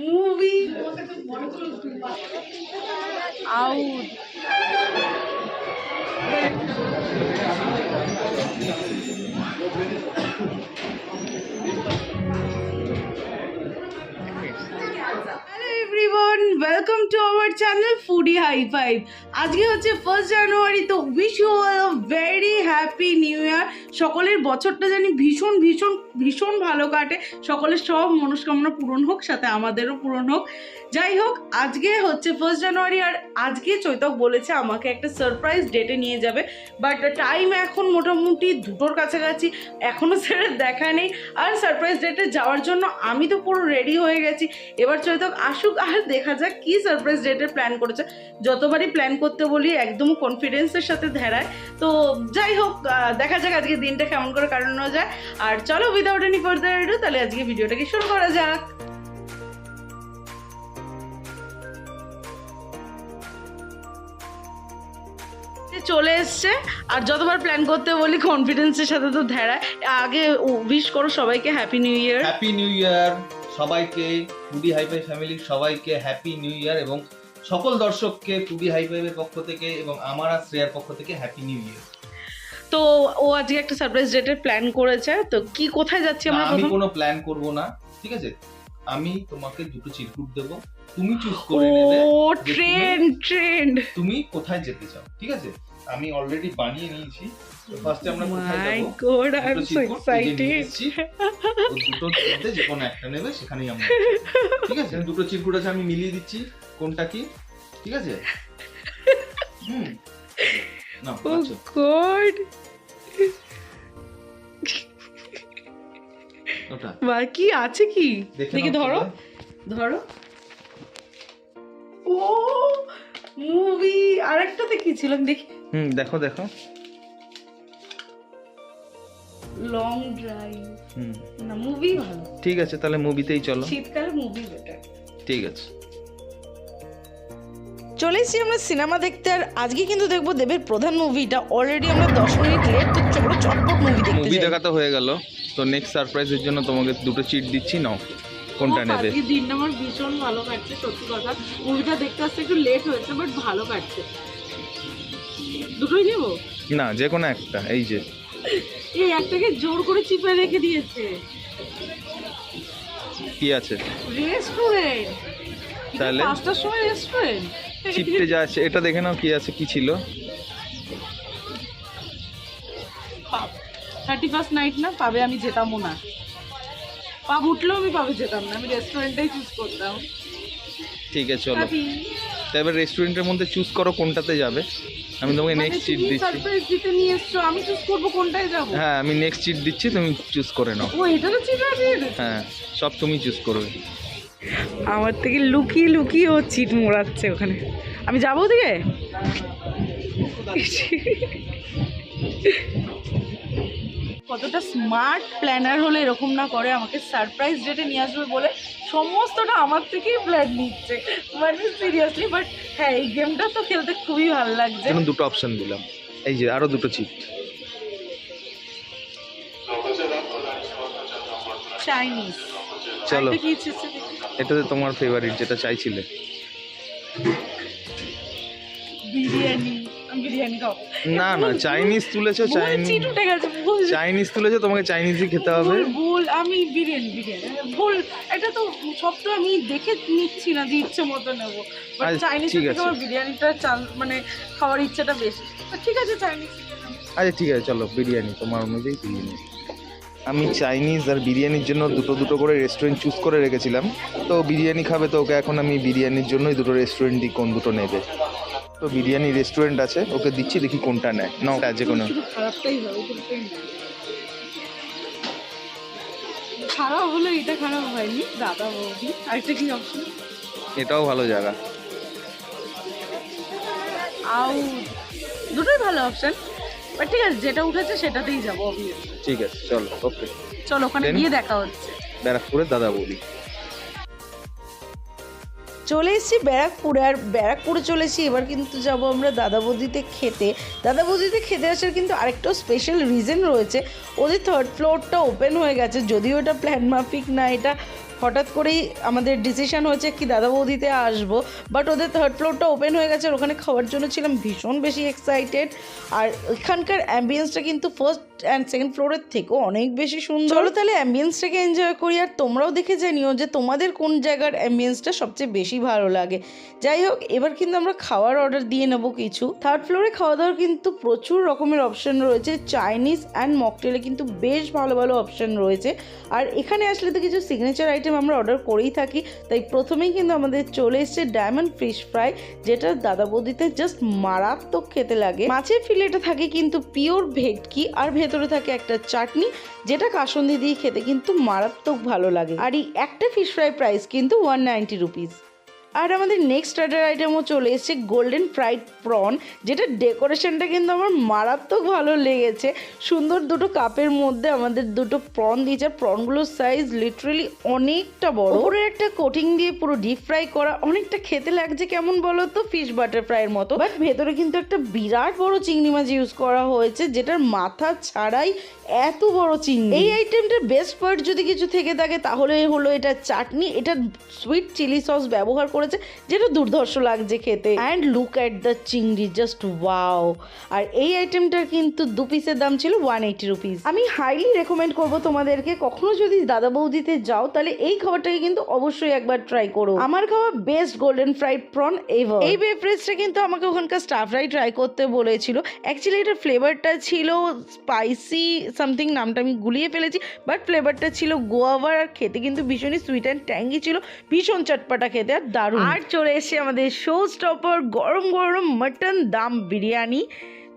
Movie out. Welcome to our channel Foodie High Five. আজকে হচ্ছে 1 জানুয়ারি, তো wish you all a very happy new year. সকলের বছরটা জানি ভীষণ ভীষণ ভীষণ ভালো কাটে, সকলের সব মনস্কামনা পূরণ হোক, সাথে আমাদেরও পূরণ হোক। যাই হোক, আজকে হচ্ছে 1 জানুয়ারি, আর আজকে চৈতক বলেছে আমাকে একটা সারপ্রাইজ ডেটে নিয়ে যাবে, বাট টাইম এখন মোটামুটি 2টোর কাছাকাছি, এখনও সেটা দেখা নেই। আর সারপ্রাইজ ডেটে যাওয়ার জন্য আমি তো পুরো রেডি হয়ে গেছি। এবার চৈতক আসুক আর দেখা যাক কি সারপ্রাইজ ডেটের প্ল্যান করেছে। যতবারই প্ল্যান করতে বলি একদম কনফিডেন্সের সাথে ধেরায়। তো যাই হোক, দেখা যাক আজকে দিনটা কেমন করে কাটানো যায়। আর চলো, উইদাউট এনি ফার্দার এডু, তাহলে আজকে ভিডিওটাকে শুরু করা যাক। চলে এসছে, আর যতবার প্ল্যান করতে বলি কনফিডেন্সের সাথে তো ধেরায়। আগে উইশ করো সবাইকে হ্যাপি নিউ ইয়ার। হ্যাপি নিউ ইয়ার সবাইকে, ফুডি হাইফাই ফ্যামিলির সবাইকে হ্যাপি নিউ ইয়ার, এবং সকল দর্শককে ফুডি হাইফাইয়ের পক্ষ থেকে এবং আমার আর শ্রেয়ার পক্ষ থেকে হ্যাপি নিউ ইয়ার। তো ও আজকে একটা সারপ্রাইজ ডেটের প্ল্যান করেছে, তো কি কোথায় যাচ্ছি আমরা? আমি কোনো প্ল্যান করব না, ঠিক আছে? আমি তোমাকে দুটো চিরকুট দেব, তুমি চুজ করে নেবে। ও ট্রেন্ড তুমি কোথায় যেতে চাও, ঠিক আছে? আমি অলরেডি বানিয়ে নিয়েছি। তো ফার্স্টে আমরা কোথায় যাব? My god, I am so excited. ও দুটোর মধ্যে যে কোনো একটা নেবে, সেখানেই আমরা, ঠিক আছে? দুটো চিরকুট আছে, আমি মিলিয়ে দিচ্ছি কোনটা কি, ঠিক আছে? না ও গড, ওটা কি আছে? কি দেখি, ধরো ধরো। ও মুভি, আরেকটাতে কি ছিল দেখি। দেখো দেখো, লং ড্রাইভ। না, মুভি ভালো। ঠিক আছে, তাহলে মুভিতেই চলো। শীতকালে মুভি বেটার। ঠিক আছে, চলে এসেছি আমরা সিনেমা দেখতে। আর আজকে কিন্তু দেখবো দেবের প্রধান মুভিটা। অলরেডি আমরা 10 মিনিট লেট, তো চলো চটপট মুভি দেখতে যাই। মুভি দেখা তো হয়ে গেল, তো নেক্সট সারপ্রাইজের জন্য তোমাকে দুটো চিট দিচ্ছি, নাও কোনটা নেবে? আজকে দিনটা আমার ভীষণ ভালো কাটছে, সত্যি কথা। মুভিটা দেখতে আসতে একটু লেট হয়েছে, বাট ভালো কাটছে। দুটোই নেবো না, যে কোনো একটা। এই যে এই একটাকে জোর করে চিপে রেখে দিয়েছে। কি আছে? রেস্টুরেন্ট। তাহলে 5টার সময় রেস্টুরেন্ট চিপতে যাচ্ছে, এটা দেখে নাও কি আছে, কি ছিল। 31st নাইট না, পাবে আমি যেতামও না। পাব উঠলেও আমি পাবে যেতাম না, আমি রেস্টুরেন্টটাই চুজ করতাম। ঠিক আছে, চলো এবার রেস্টুরেন্টের মধ্যে চুজ করো কোনটাতে যাবে। আমি তোমাকে নেক্সট চিট দিচ্ছি। সারপ্রাইজ দিতে নিয়ে এসছো, আমি চুজ করব কোনটায় যাব। হ্যাঁ, আমি নেক্সট চিট দিচ্ছি, তুমি চুজ করে নাও। ও, এটা তো চিট আছে। হ্যাঁ, সব তুমি চুজ করবে। আমার থেকে লুকিয়ে লুকিয়ে ও চিট মোড়াচ্ছে ওখানে। আমি যাবো ওদিকে। কতটা স্মার্ট প্ল্যানার হলে এরকম না করে, আমাকে সারপ্রাইজ ডেটে নিয়ে আসবে বলে সমস্তটা আমার থেকেই প্ল্যান নিচ্ছে, মানে সিরিয়াসলি। বাট হ্যাঁ, এই গেমটা তো খেলতে খুবই ভালো লাগছে। এখন দুটো অপশন দিলাম, এই যে আরো দুটো চিট। চাইনিজ, চলো কি ইচ্ছে? এটাতে তোমার ফেভারিট যেটা চাইছিলে। বিরিয়ানি। আমি বিরিয়ানি খাবো না না, চাইনিজ তুলেছো, চিট উঠে গেছে। চাইনিজ তুলেছো, তোমাকে চাইনিজই খেতে হবে। ভুল, আমি বিরিয়ানি ভুল। এটা তো সব তো আমি দেখে নিচ্ছি না যে ইচ্ছে মতো নেবো, বাট চাইনিজ থেকে আমার বিরিয়ানিটা মানে খাওয়ার ইচ্ছেটা বেশি। ঠিক আছে, চাইনিজ। আচ্ছা ঠিক আছে, চলো বিরিয়ানি, তোমার অনুযায়ী বিরিয়ানি। আমি চাইনিজ আর বিরিয়ানির জন্য দুটো দুটো করে রেস্টুরেন্ট চুজ করে রেখেছিলাম। তো বিরিয়ানি খাবে, তো ওকে এখন আমি বিরিয়ানির জন্যই দুটো রেস্টুরেন্ট দিই, কোন দুটো নেবে। তো বিরিয়ানি রেস্টুরেন্ট আছে, ওকে দিচ্ছি, দেখি কোনটা নেয়। নাও, যে কোনো। খারাপ হলো, এটা খারাপ হয়নি দাদা বৌদি। আরেকটা কি অপশন? এটাও ভালো জায়গা। দুটোই ভালো অপশন, বাট ঠিক আছে, যেটা উঠেছে সেটাতেই যাবো। ঠিক আছে, চলো, ওকে, চলো ওখানে গিয়ে দেখা হচ্ছে। ব্যারাকপুরের দাদা বৌদি। চলে এসেছি ব্যারাকপুরে, আর ব্যারাকপুরে চলে এসেছি। এবার কিন্তু যাবো আমরা দাদা বৌদিতে খেতে। দাদা বৌদিতে খেতে আসার কিন্তু আরেকটাও স্পেশাল রিজন রয়েছে। ওদের 3rd ফ্লোরটা ওপেন হয়ে গেছে, যদিও এটা প্ল্যান মাফিক না, এটা হঠাৎ করেই আমাদের ডিসিশন হয়েছে কি দাদা বৌদিতে আসবো। বাট ওদের 3rd ফ্লোরটা ওপেন হয়ে গেছে, আর ওখানে খাওয়ার জন্য ছিলাম ভীষণ বেশি এক্সাইটেড। আর এখানকার অ্যাম্বিয়েন্সটা কিন্তু 1st অ্যান্ড 2nd ফ্লোরের থেকেও অনেক বেশি সুন্দর। চলো তাহলে অ্যাম্বিয়েন্সটাকে এনজয় করি, আর তোমরাও দেখে জানিও যে তোমাদের কোন জায়গার অ্যাম্বিয়েন্সটা সবচেয়ে বেশি ভালো লাগে। যাই হোক, এবার কিন্তু আমরা খাওয়ার অর্ডার দিয়ে নেবো কিছু। 3rd ফ্লোরে খাওয়া দাওয়ার কিন্তু প্রচুর রকমের অপশন রয়েছে। চাইনিজ অ্যান্ড মকটেলে কিন্তু বেশ ভালো ভালো অপশন রয়েছে। আর এখানে আসলে তো কিছু সিগনেচার আইটেম আমরা অর্ডার করেই থাকি। তাই প্রথমেই কিন্তু আমাদের চলে এসেছে ডায়মন্ড ফিশ ফ্রাই, যেটা দাদা বৌদিতে জাস্ট মারাত্মক খেতে লাগে। মাছের ফিলেটা থাকে কিন্তু পিওর ভেটকি, আর ভেতরে থাকে একটা চাটনি, যেটা কাসুন্দি দিয়ে খেতে কিন্তু মারাত্মক ভালো লাগে। আর এই একটা ফিশ ফ্রাই প্রাইস কিন্তু 190 রুপিস। আর আমাদের নেক্সট স্টার্টার আইটেমও চলে এসেছে গোল্ডেন ফ্রাইড প্রন, যেটা ডেকোরেশনটা কিন্তু আমার মারাত্মক ভালো লেগেছে। সুন্দর দুটো কাপের মধ্যে আমাদের দুটো প্রন দিয়েছে, আর প্রনগুলোর সাইজ লিটারালি অনেকটা বড়। ওপরে একটা কোটিং দিয়ে পুরো ডিপ ফ্রাই করা, অনেকটা খেতে লাগছে কেমন বলো তো, ফিশ বাটার ফ্রাইয়ের মতো। বাট ভেতরে কিন্তু একটা বিরাট বড় চিংড়ি মাছ ইউজ করা হয়েছে, যেটার মাথা ছাড়াই এত বড় চিংড়ি। এই আইটেমটার বেস্ট পার্ট যদি কিছু থেকে থাকে তাহলে হলো এটা চাটনি। এটা সুইট চিলি সস ব্যবহার করেছে, যেটা দুর্ধর্ষ লাগছে খেতে। অ্যান্ড লুক অ্যাট দ্য চিংড়ি, জাস্ট ওয়াও। আর এই আইটেমটার কিন্তু 2 পিসের দাম ছিল 180 রুপিস। আমি হাইলি রেকমেন্ড করবো তোমাদেরকে, কখনো যদি দাদা বৌদিতে যাও তাহলে এই খাবারটাকে কিন্তু অবশ্যই একবার ট্রাই করো। আমার খাওয়া best golden fried prawn ever. এই বেফ্রেজটা কিন্তু আমাকে ওখানকার স্টাফ ফ্রাই ট্রাই করতে বলেছিল। অ্যাকচুয়ালি এটার ফ্লেভারটা ছিল স্পাইসি সামথিং, নামটা আমি গুলিয়ে ফেলেছি, বাট ফ্লেভারটা ছিল গোয়াভার, আর খেতে কিন্তু ভীষণই সুইট অ্যান্ড ট্যাঙ্গি ছিল, ভীষণ চটপাটা খেতে আর দারুণ। আর চলে এসেছে আমাদের শো স্টপার গরম গরম মাটন দাম বিরিয়ানি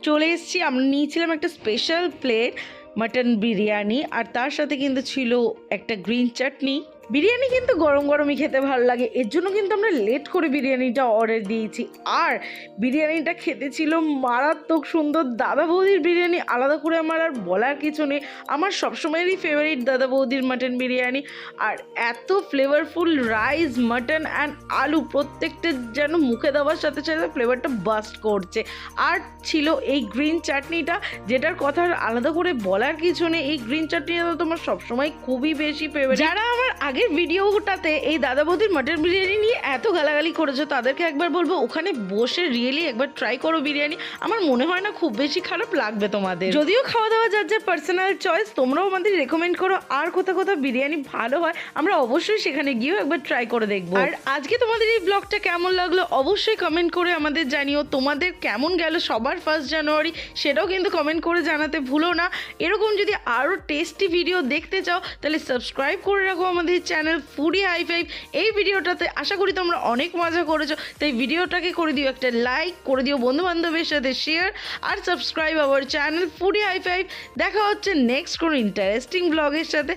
চলে এসেছি। আমরা নিয়েছিলাম একটা স্পেশাল প্লেট মাটন বিরিয়ানি, আর তার সাথে কিন্তু ছিল একটা গ্রিন চাটনি। বিরিয়ানি কিন্তু গরম গরমই খেতে ভালো লাগে, এর জন্য কিন্তু আমরা লেট করে বিরিয়ানিটা অর্ডার দিয়েছি। আর বিরিয়ানিটা খেতে ছিল মারাত্মক সুন্দর। দাদা বৌদির বিরিয়ানি আলাদা করে আমার আর বলার কিছু নেই, আমার সবসময়েরই ফেভারিট দাদা বৌদির মাটন বিরিয়ানি। আর এত ফ্লেভারফুল রাইস, মাটন অ্যান্ড আলু, প্রত্যেকটা যেন মুখে দেওয়ার সাথে সাথে ফ্লেভারটা বাস্ট করছে। আর ছিল এই গ্রিন চাটনিটা, যেটার কথা আলাদা করে বলার কিছু নেই। এই গ্রিন চাটনিটা তো তোমার সবসময় খুবই বেশি ফেভারিট। যারা আমার আগের ভিডিওটাতে এই দাদা বৌদির মাটন বিরিয়ানি নিয়ে এত গালাগালি করেছো, তাদেরকে একবার বলবো ওখানে বসে রিয়েলি একবার ট্রাই করো বিরিয়ানি। আমার মনে হয় না খুব বেশি খারাপ লাগবে তোমাদের। যদিও খাওয়া দাওয়া যার যার পার্সোনাল চয়েস, তোমরাও আমাদের রেকমেন্ড করো আর কোথাও কোথাও বিরিয়ানি ভালো হয়, আমরা অবশ্যই সেখানে গিয়েও একবার ট্রাই করে দেখবো। আর আজকে তোমাদের এই ব্লগটা কেমন লাগলো অবশ্যই কমেন্ট করে আমাদের জানিও। তোমাদের কেমন গেল সবার 1st জানুয়ারি, সেটাও কিন্তু কমেন্ট করে জানাতে ভুলো না। এরকম যদি আরও টেস্টি ভিডিও দেখতে চাও তাহলে সাবস্ক্রাইব করে রাখো আমাদের চ্যানেল ফুডি হাই ফাইভ। এই ভিডিওটাতে আশা করি তোমরা অনেক মজা করেছো, তাই ভিডিওটাকে করে দিও একটা লাইক, করে দিও বন্ধু বান্ধবের সাথে শেয়ার, আর subscribe our channel Foodie High Five. দেখা হচ্ছে নেক্সট কোনো ইন্টারেস্টিং ব্লগের সাথে।